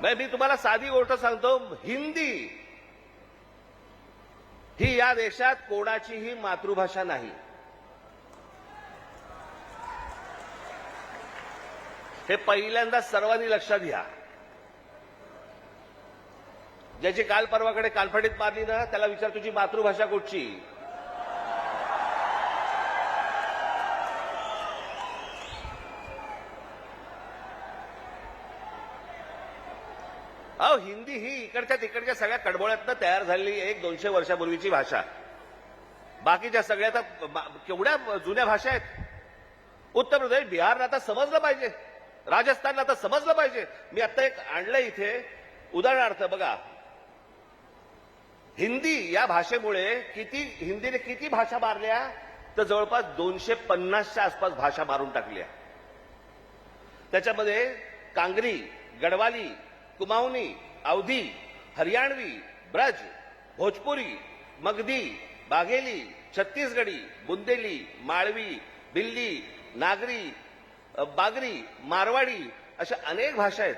मी तुम्हाला साधी गोष्ट सांगतो, हिंदी ही या देशात कोणाचीही मातृभाषा नाही. हे पहिल्यांदा सर्वांनी लक्षात घ्या. ज्याची काल परवाकडे कानफडीत मारली ना, त्याला विचार तुझी मातृभाषा कुठची. अहो, हिंदी ही इकडच्या तिकडच्या सगळ्या कडबोळ्यातनं तयार झालेली 100-200 वर्षापूर्वीची भाषा. बाकीच्या सगळ्या तर केवढ्या जुन्या भाषा आहेत. उत्तर प्रदेश, बिहारला आता समजलं पाहिजे, राजस्थानला आता समजलं पाहिजे. मी आता एक आणलं इथे उदाहरणार्थ बघा. हिंदी या भाषेमुळे हिंदीने किती भाषा मारल्या, तर जवळपास 250च्या आसपास भाषा मारून टाकल्या. त्याच्यामध्ये कांगरी, गडवाली, कुमाऊनी, अवधी, हरियाणवी, ब्रज, भोजपुरी, मगधी, बाघेली, छत्तीसगडी, बुंदेली, माळवी, भिल्ली, नागरी, बागरी, मारवाडी अशा अनेक भाषा आहेत.